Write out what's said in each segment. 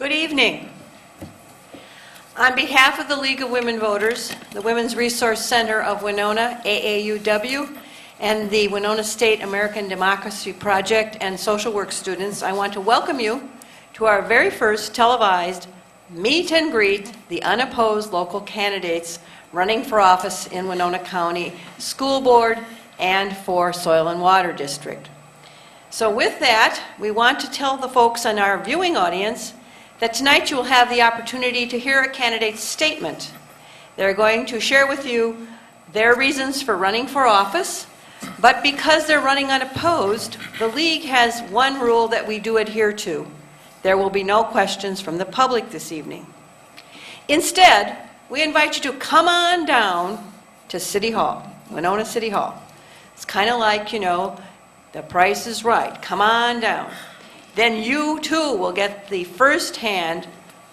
Good evening. On behalf of the League of Women Voters, the Women's Resource Center of Winona, AAUW, and the Winona State American Democracy Project and social work students, I want to welcome you to our very first televised meet and greet the unopposed local candidates running for office in Winona County School Board and for Soil and Water District. So with that, we want to tell the folks in our viewing audience that tonight you will have the opportunity to hear a candidate's statement. They're going to share with you their reasons for running for office, but because they're running unopposed, the League has one rule that we do adhere to. There will be no questions from the public this evening. Instead, we invite you to come on down to City Hall, Winona City Hall. It's kind of like, The Price is Right. Come on down. Then you too will get the first-hand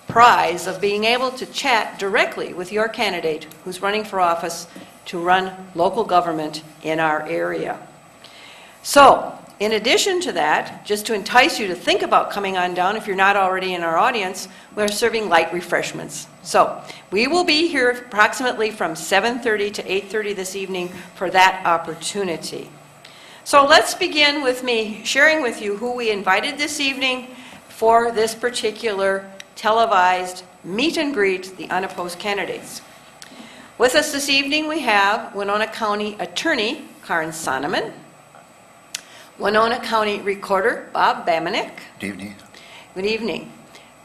prize of being able to chat directly with your candidate who's running for office to run local government in our area. So, in addition to that, just to entice you to think about coming on down, if you're not already in our audience, we're serving light refreshments. So, we will be here approximately from 7:30 to 8:30 this evening for that opportunity. So let's begin with me sharing with you who we invited this evening for this particular televised meet and greet the unopposed candidates. With us this evening we have Winona County Attorney Karen Sonneman, Winona County Recorder Bob Bamanek. Good evening. Good evening.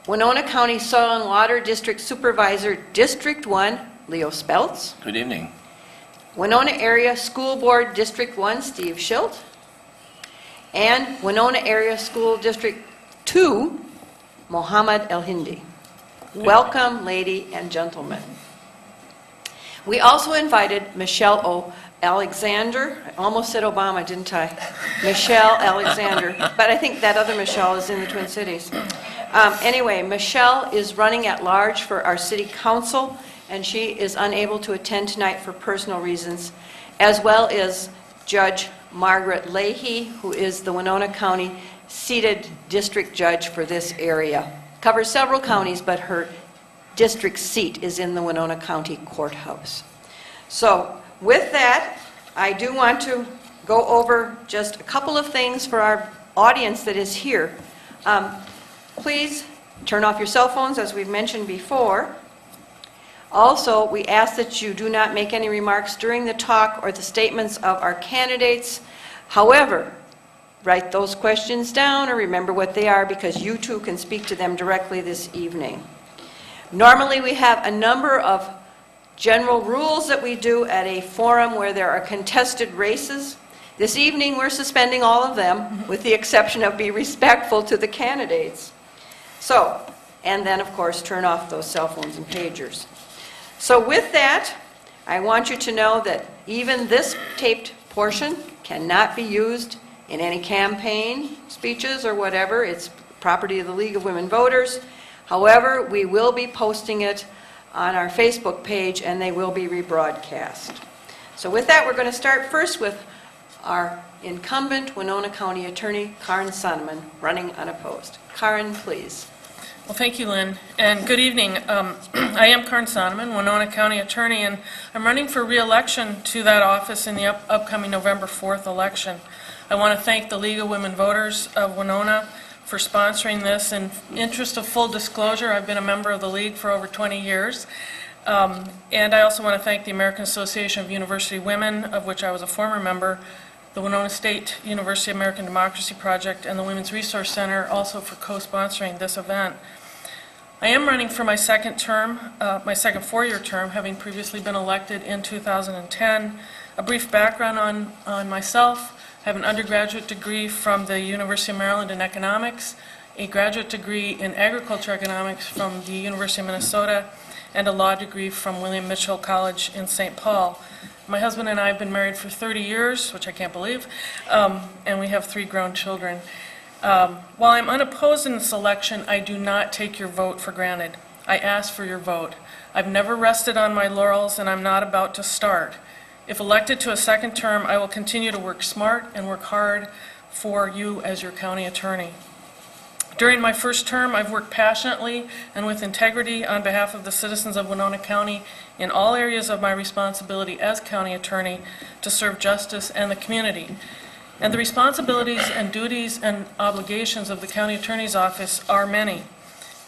Winona County Soil and Water District Supervisor District 1 Leo Speltz. Good evening. Winona Area School Board District 1, Steve Schilt, and Winona Area School District 2, Mohammed El Hindi. Welcome, ladies and gentlemen. We also invited Michelle Alexander. I almost said Obama, didn't I? Michelle Alexander, but I think that other Michelle is in the Twin Cities. Anyway, Michelle is running at large for our city council, and she is unable to attend tonight for personal reasons, as well as Judge Margaret Leahy, who is the Winona County seated district judge for this area. Covers several counties, but her district seat is in the Winona County Courthouse. So with that, I do want to go over just a couple of things for our audience that is here. Please turn off your cell phones, as we've mentioned before. Also, we ask that you do not make any remarks during the talk or the statements of our candidates. However, write those questions down or remember what they are, because you too can speak to them directly this evening. Normally, we have a number of general rules that we do at a forum where there are contested races. This evening, we're suspending all of them, with the exception of be respectful to the candidates. So, and then, of course, turn off those cell phones and pagers. So with that, I want you to know that even this taped portion cannot be used in any campaign speeches or whatever. It's property of the League of Women Voters. However, we will be posting it on our Facebook page, and they will be rebroadcast. So with that, we're going to start first with our incumbent Winona County Attorney, Karen Sonneman, running unopposed. Karen, please. Well, thank you, Lynn, and good evening. I am Karen Sonneman, Winona County Attorney, and I'm running for re-election to that office in the upcoming November 4th election. I want to thank the League of Women Voters of Winona for sponsoring this. In interest of full disclosure, I've been a member of the League for over 20 years. And I also want to thank the American Association of University Women, of which I was a former member, the Winona State University American Democracy Project, and the Women's Resource Center also for co-sponsoring this event. I am running for my second term, my second four-year term, having previously been elected in 2010. A brief background on myself: I have an undergraduate degree from the University of Maryland in economics, a graduate degree in agriculture economics from the University of Minnesota, and a law degree from William Mitchell College in St. Paul. My husband and I have been married for 30 years, which I can't believe, and we have 3 grown children. While I'm unopposed in this election, I do not take your vote for granted. I ask for your vote. I've never rested on my laurels, and I'm not about to start. If elected to a second term, I will continue to work smart and work hard for you as your county attorney. During my first term, I've worked passionately and with integrity on behalf of the citizens of Winona County in all areas of my responsibility as county attorney to serve justice and the community. And the responsibilities and duties and obligations of the county attorney's office are many.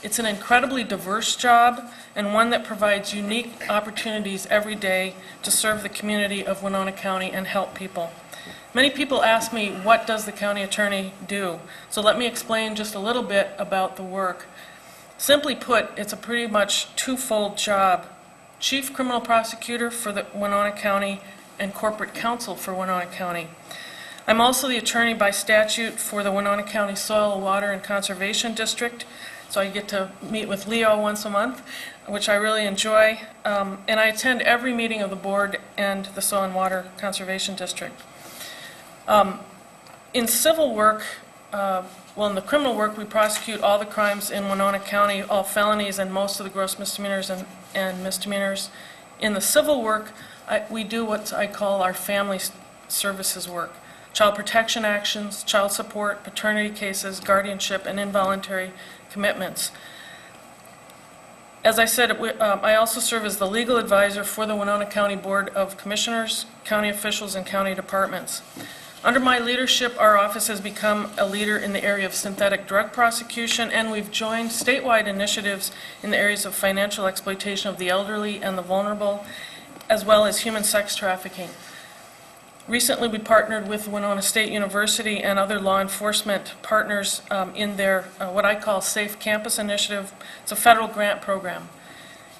It's an incredibly diverse job and one that provides unique opportunities every day to serve the community of Winona County and help people. Many people ask me, what does the county attorney do? So let me explain just a little bit about the work. Simply put, it's a pretty much twofold job. Chief Criminal Prosecutor for the Winona County and Corporate Counsel for Winona County. I'm also the attorney by statute for the Winona County Soil, Water, and Conservation District. So I get to meet with Leo once a month, which I really enjoy. And I attend every meeting of the board and the Soil and Water Conservation District. In civil work, in the criminal work, we prosecute all the crimes in Winona County, all felonies and most of the gross misdemeanors and misdemeanors. In the civil work, we do what I call our family services work. Child protection actions, child support, paternity cases, guardianship, and involuntary commitments. As I said, I also serve as the legal advisor for the Winona County Board of Commissioners, county officials, and county departments. Under my leadership, our office has become a leader in the area of synthetic drug prosecution, and we've joined statewide initiatives in the areas of financial exploitation of the elderly and the vulnerable, as well as human sex trafficking. Recently, we partnered with Winona State University and other law enforcement partners in their, what I call Safe Campus Initiative. It's a federal grant program.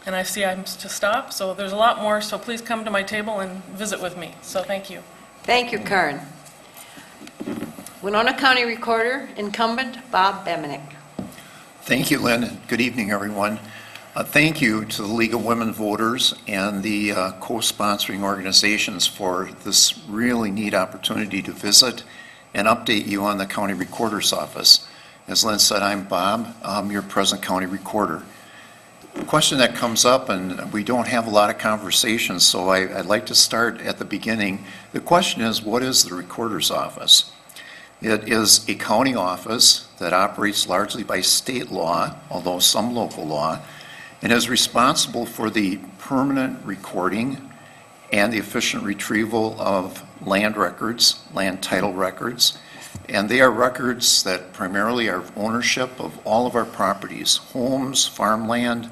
And I see I'm to stop, so there's a lot more, so please come to my table and visit with me. So thank you. Thank you, Karen. Winona County Recorder, incumbent Bob Bemenick. Thank you, Lynn. Good evening, everyone. Thank you to the League of Women Voters and the co-sponsoring organizations for this really neat opportunity to visit and update you on the County Recorder's Office. As Lynn said, I'm Bob. I'm your present County Recorder. The question that comes up, and we don't have a lot of conversations, so I'd like to start at the beginning. The question is, what is the Recorder's Office? It is a county office that operates largely by state law, although some local law, and is responsible for the permanent recording and the efficient retrieval of land records, land title records, and they are records that primarily are ownership of all of our properties, homes, farmland,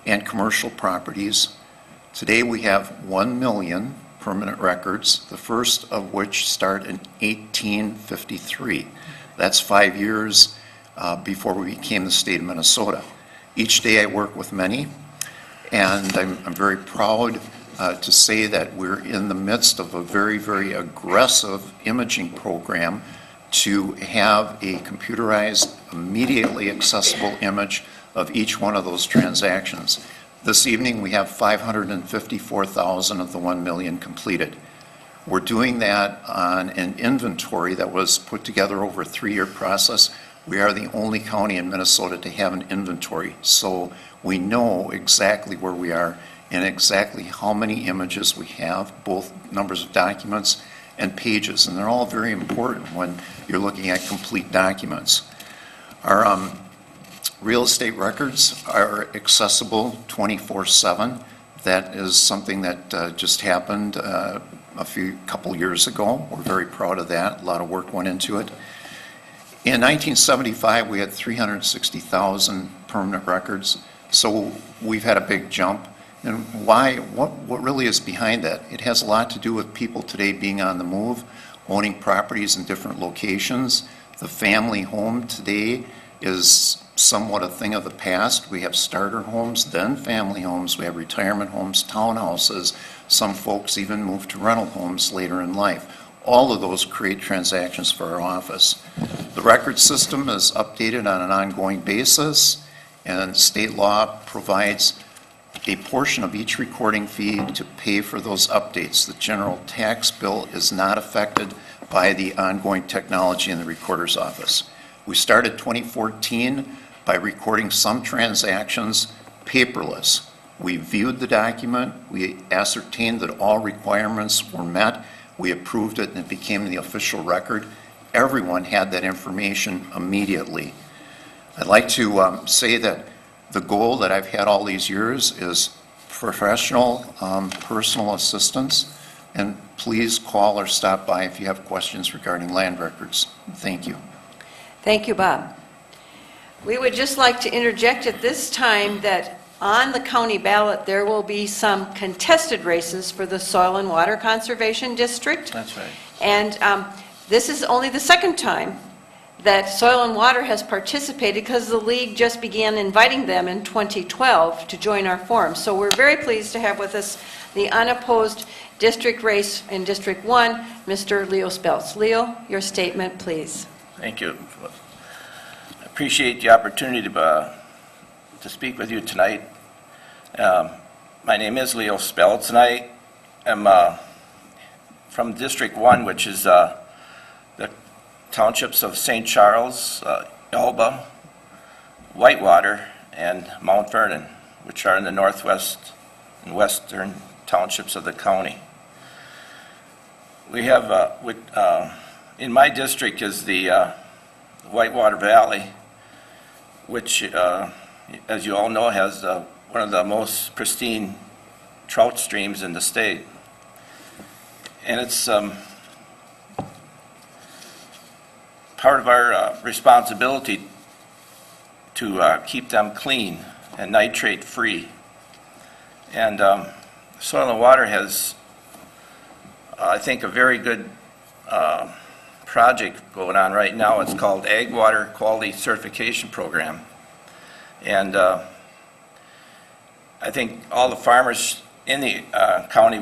and commercial properties. Today we have 1 million permanent records, the first of which start in 1853. That's 5 years before we became the state of Minnesota. Each day I work with many, and I'm very proud to say that we're in the midst of a very, very aggressive imaging program to have a computerized, immediately accessible image of each one of those transactions. This evening we have 554,000 of the 1 million completed. We're doing that on an inventory that was put together over a 3-year process. We are the only county in Minnesota to have an inventory, so we know exactly where we are and exactly how many images we have, both numbers of documents and pages, and they're all very important when you're looking at complete documents. Our real estate records are accessible 24/7. That is something that just happened a couple years ago. We're very proud of that. A lot of work went into it. In 1975, we had 360,000 permanent records, so we've had a big jump. And why? What really is behind that? It has a lot to do with people today being on the move, owning properties in different locations. The family home today is somewhat a thing of the past. We have starter homes, then family homes, we have retirement homes, townhouses. Some folks even move to rental homes later in life. All of those create transactions for our office. The record system is updated on an ongoing basis, and state law provides a portion of each recording fee to pay for those updates. The general tax bill is not affected by the ongoing technology in the recorder's office. We started 2014 by recording some transactions paperless. We viewed the document, we ascertained that all requirements were met, we approved it, and it became the official record. Everyone had that information immediately. I'd like to say that the goal that I've had all these years is professional, personal assistance, and please call or stop by if you have questions regarding land records. Thank you. Thank you, Bob. We would just like to interject at this time that on the county ballot, there will be some contested races for the Soil and Water Conservation District. That's right. And this is only the second time that Soil and Water has participated because the league just began inviting them in 2012 to join our forum. So we're very pleased to have with us the unopposed district race in District 1, Mr. Leo Speltz. Leo, your statement, please. Thank you. I appreciate the opportunity to speak with you tonight. My name is Leo Speltz, and I am from District 1, which is the townships of St. Charles, Elba, Whitewater, and Mount Vernon, which are in the northwest and western townships of the county. We have, in my district is the Whitewater Valley, which, as you all know, has one of the most pristine trout streams in the state. And it's part of our responsibility to keep them clean and nitrate-free. And Soil and Water has, I think, a very good project going on right now. It's called Ag Water Quality Certification Program. And I think all the farmers in the county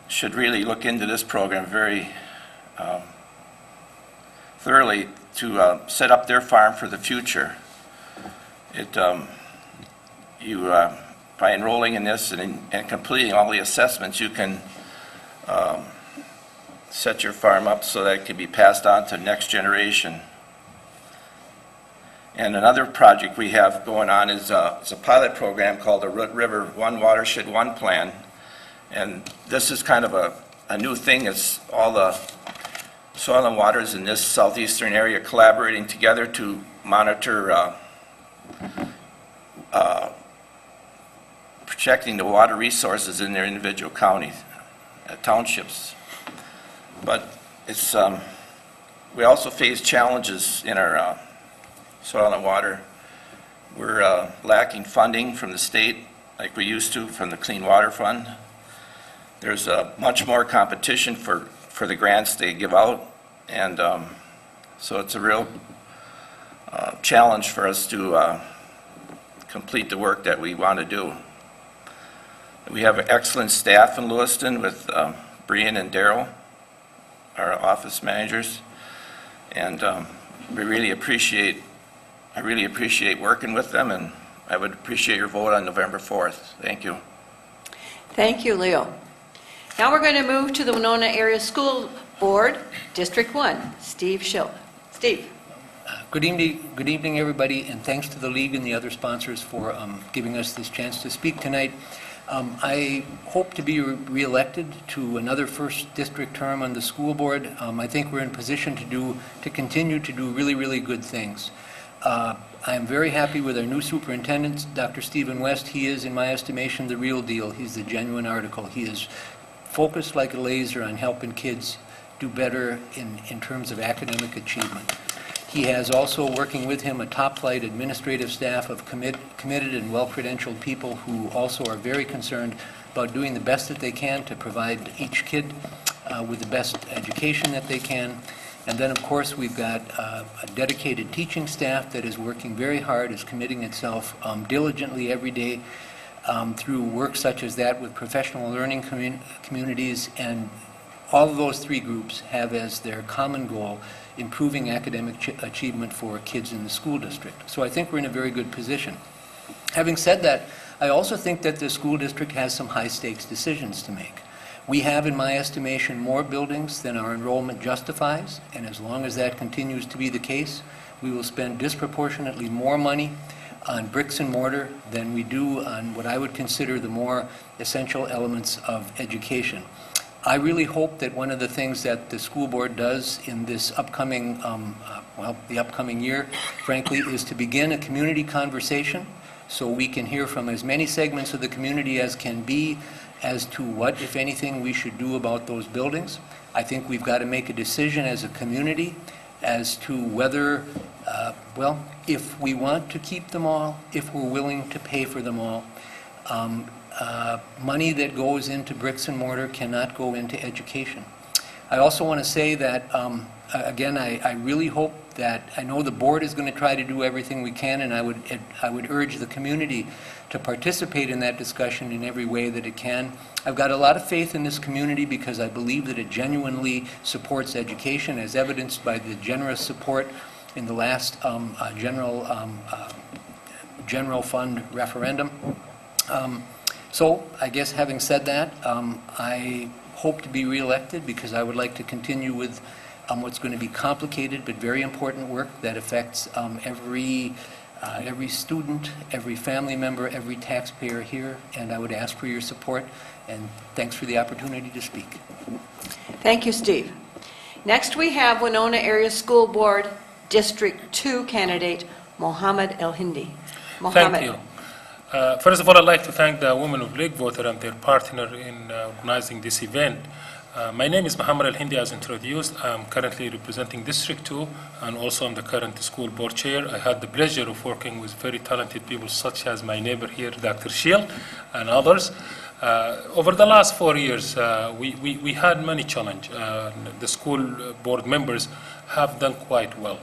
should really look into this program very thoroughly to set up their farm for the future. By enrolling in this and completing all the assessments, you can set your farm up so that it can be passed on to the next generation. And another project we have going on is it's a pilot program called the Root River One Watershed One Plan. And this is kind of a new thing. It's all the soil and waters in this southeastern area collaborating together to monitor protecting the water resources in their individual counties, townships. But it's we also face challenges in our soil and water. We're lacking funding from the state like we used to from the Clean Water Fund. There's much more competition for the grants they give out, and so it's a real challenge for us to complete the work that we want to do. We have an excellent staff in Lewiston with Brian and Daryl, our office managers, and I really appreciate working with them, and I would appreciate your vote on November 4th. Thank you. Thank you, Leo. Now we're going to move to the Winona Area School Board, District 1, Steve Schilt. Steve. Good evening, everybody, and thanks to the League and the other sponsors for giving us this chance to speak tonight. I hope to be re-elected to another first district term on the school board. I think we're in position to continue to do really, really good things. I am very happy with our new superintendent, Dr. Stephen West. He is, in my estimation, the real deal. He's the genuine article. He is focused like a laser on helping kids do better in terms of academic achievement. He has also working with him a top-flight administrative staff of committed and well-credentialed people who also are very concerned about doing the best that they can to provide each kid with the best education that they can. And then, of course, we've got a dedicated teaching staff that is working very hard, is committing itself diligently every day through work such as that with professional learning communities. And all of those three groups have as their common goal improving academic achievement for kids in the school district. So I think we're in a very good position. Having said that, I also think that the school district has some high-stakes decisions to make. We have, in my estimation, more buildings than our enrollment justifies, and as long as that continues to be the case, we will spend disproportionately more money on bricks and mortar than we do on what I would consider the more essential elements of education. I really hope that one of the things that the school board does in this upcoming, the upcoming year, frankly, is to begin a community conversation so we can hear from as many segments of the community as can be as to what, if anything, we should do about those buildings. I think we've got to make a decision as a community as to whether, if we want to keep them all, if we're willing to pay for them all. Money that goes into bricks and mortar cannot go into education. I also want to say that, again, I really hope that, I know the board is going to try to do everything we can, and I would urge the community to participate in that discussion in every way that it can. I've got a lot of faith in this community because I believe that it genuinely supports education, as evidenced by the generous support in the last general fund referendum. So I guess having said that, I hope to be reelected because I would like to continue with what's going to be complicated but very important work that affects every student, every family member, every taxpayer here, and I would ask for your support, and thanks for the opportunity to speak. Thank you, Steve. Next, we have Winona Area School Board District 2 candidate, Mohammed El-Hindi. Thank you. First of all, I'd like to thank the Women of League voter and their partner in organizing this event. My name is Mohammed El-Hindi, as introduced. I'm currently representing District 2, and also I'm the current school board chair. I had the pleasure of working with very talented people such as my neighbor here, Dr. Shield, and others. Over the last 4 years, we had many challenges. The school board members have done quite well.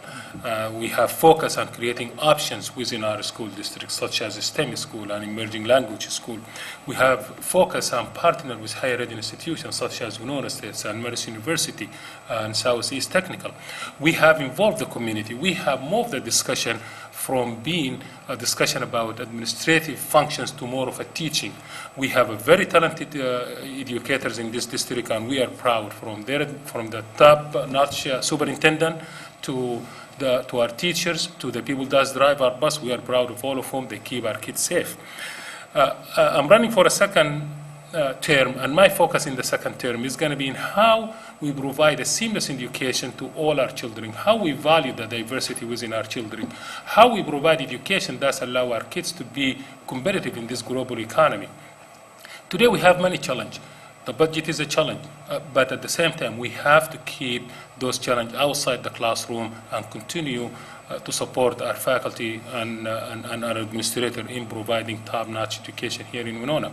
We have focused on creating options within our school districts, such as a STEM school and emerging language school. We have focused on partnering with higher ed institutions such as Winona State and Mercy University and Southeast Technical. We have involved the community. We have moved the discussion from being a discussion about administrative functions to more of a teaching. We have a very talented educators in this district, and we are proud from the top-notch superintendent to our teachers, to the people that drive our bus. We are proud of all of whom. They keep our kids safe. I'm running for a second term, and my focus in the second term is going to be in how we provide a seamless education to all our children, how we value the diversity within our children, how we provide education that allow our kids to be competitive in this global economy. Today we have many challenges. The budget is a challenge, but at the same time we have to keep those challenges outside the classroom and continue to support our faculty and our administrator in providing top-notch education here in Winona.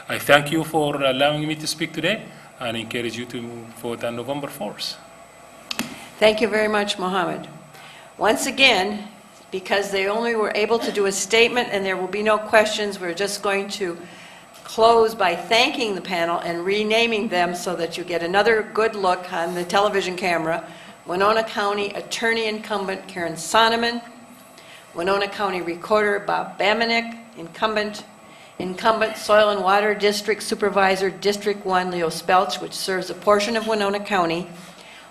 I thank you for allowing me to speak today and encourage you to vote on November 4th. Thank you very much, Mohammed. Once again, because they only were able to do a statement and there will be no questions, we're just going to close by thanking the panel and renaming them so that you get another good look on the television camera. Winona County Attorney Incumbent Karen Sonneman, Winona County Recorder Bob Bamanek, Incumbent Soil and Water District Supervisor District 1 Leo Spelch, which serves a portion of Winona County,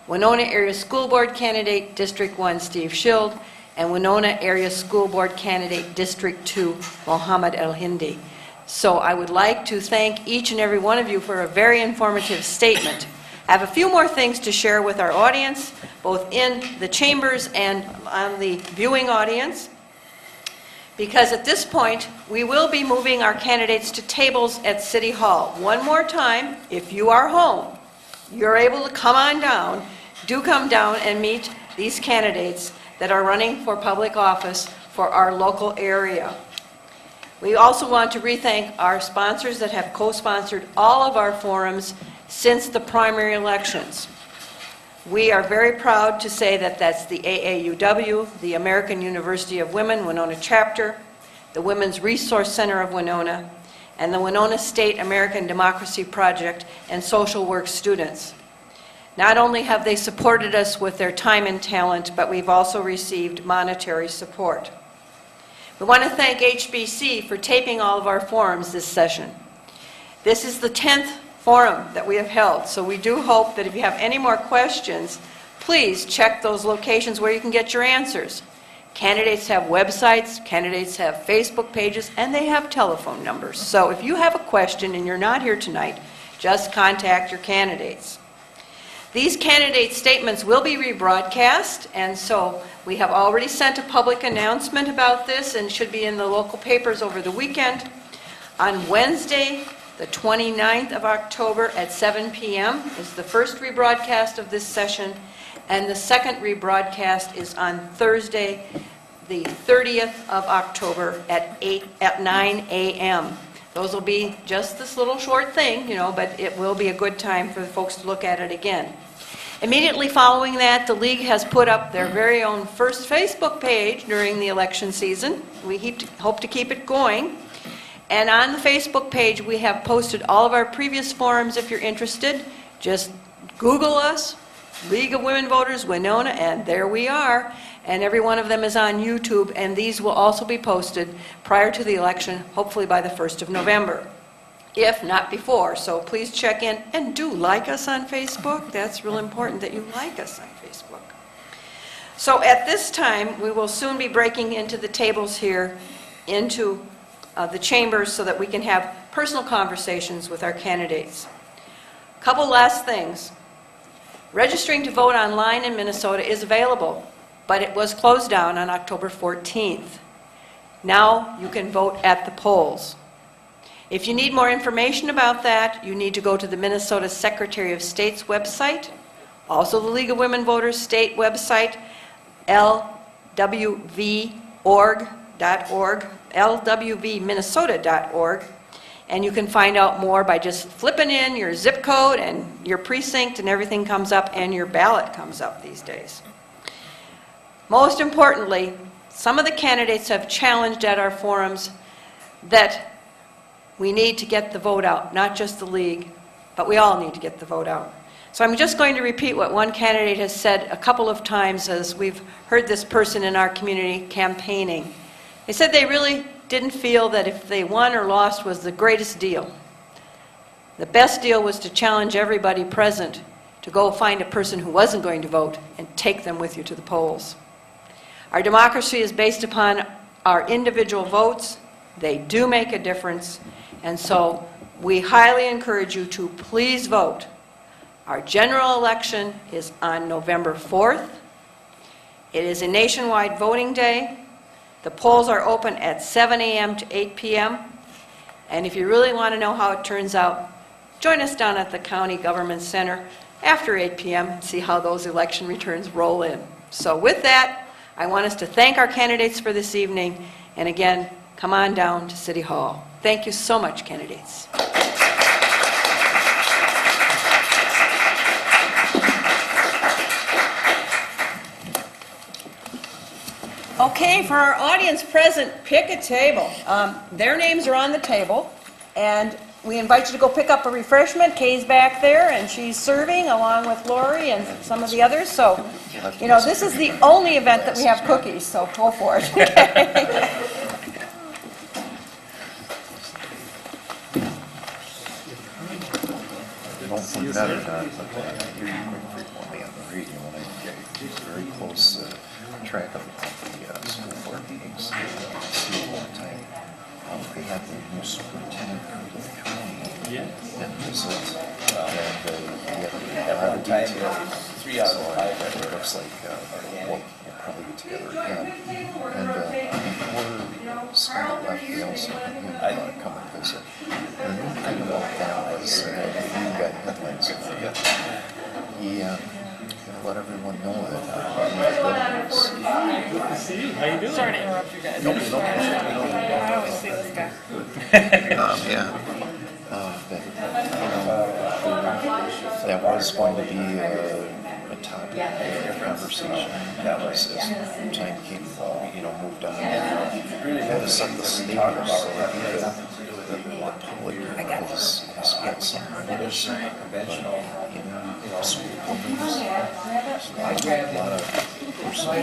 Winona Area School Board Candidate District 1 Steve Schild, and Winona Area School Board Candidate District 2 Mohammed El-Hindi. So I would like to thank each and every one of you for a very informative statement. I have a few more things to share with our audience, both in the chambers and on the viewing audience, because at this point, we will be moving our candidates to tables at City Hall. One more time, if you are home, you're able to come on down. Do come down and meet these candidates that are running for public office for our local area. We also want to re-thank our sponsors that have co-sponsored all of our forums since the primary elections. We are very proud to say that that's the AAUW, the American University of Women Winona Chapter, the Women's Resource Center of Winona, and the Winona State American Democracy Project and social work students. Not only have they supported us with their time and talent, but we've also received monetary support. We want to thank HBC for taping all of our forums this session. This is the 10th forum that we have held, so we do hope that if you have any more questions, please check those locations where you can get your answers. Candidates have websites, candidates have Facebook pages, and they have telephone numbers. So if you have a question and you're not here tonight, Just contact your candidates. These candidate statements will be rebroadcast, and so we have already sent a public announcement about this and should be in the local papers over the weekend. On Wednesday, the 29th of October at 7 p.m. is the first rebroadcast of this session, and the second rebroadcast is on Thursday, the 30th of October at 9 a.m. Those will be just this little short thing, but it will be a good time for the folks to look at it again. Immediately following that, the league has put up their very own first Facebook page during the election season. We hope to keep it going. And on the Facebook page, we have posted all of our previous forums if you're interested. Just Google us, League of Women Voters Winona, and there we are. And every one of them is on YouTube, and these will also be posted prior to the election, hopefully by the 1st of November, if not before. So please check in and do like us on Facebook. That's real important that you like us on Facebook. So at this time, we will soon be breaking into the tables here, into the chambers, so that we can have personal conversations with our candidates. Couple last things. Registering to vote online in Minnesota is available, but it was closed down on October 14th. Now you can vote at the polls. If you need more information about that, you need to go to the Minnesota Secretary of State's website, also the League of Women Voters state website, lwvminnesota.org, and you can find out more by just flipping in your zip code and your precinct, and everything comes up, and your ballot comes up these days. Most importantly, some of the candidates have challenged at our forums that we need to get the vote out, not just the league, but we all need to get the vote out. So I'm just going to repeat what one candidate has said a couple of times as we've heard this person in our community campaigning. They said they really didn't feel that if they won or lost was the greatest deal. The best deal was to challenge everybody present to go find a person who wasn't going to vote and take them with you to the polls. Our democracy is based upon our individual votes. They do make a difference, and so we highly encourage you to please vote. Our general election is on November 4th. It is a nationwide voting day. The polls are open at 7 a.m. to 8 p.m. And if you really want to know how it turns out, join us down at the County Government Center after 8 p.m. and see how those election returns roll in. So with that, I want us to thank our candidates for this evening. And again, come on down to City Hall. Thank you so much, candidates. Okay, for our audience present, pick a table. Their names are on the table, and we invite you to go pick up a refreshment. Kay's back there, and she's serving along with Lori and some of the others. So, this is the only event that we have cookies, so go for it. Okay. Don't think that or not, but I hear you quite frequently on the radio, and I keep very close track of the school board meetings. I see it all the time. They have the new superintendent come to the county and visit, and every time, 3 out of 5, it looks like we'll probably get together again. And before Scott left, we also had him come and visit. And the neat thing about that was, you got headlines in there. He let everyone know that Good to see you. How you doing? Sorry to interrupt you guys. no, I always see this guy. that was going to be a topic of conversation. That was as time came, moved on. Really had to set the stage so that the public has got some notice. School buildings. A lot of personal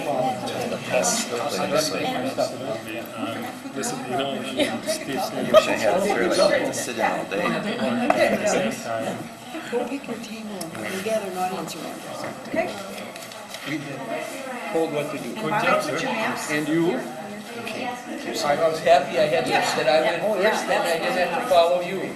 time to pass things. Listen, I wish I had a chair like that to sit in all day. at the same time. Go pick your table and gather an audience around us. Okay? We told what to do. Good job, sir. And you? I was happy I had this, that I went first, then I didn't have to follow you.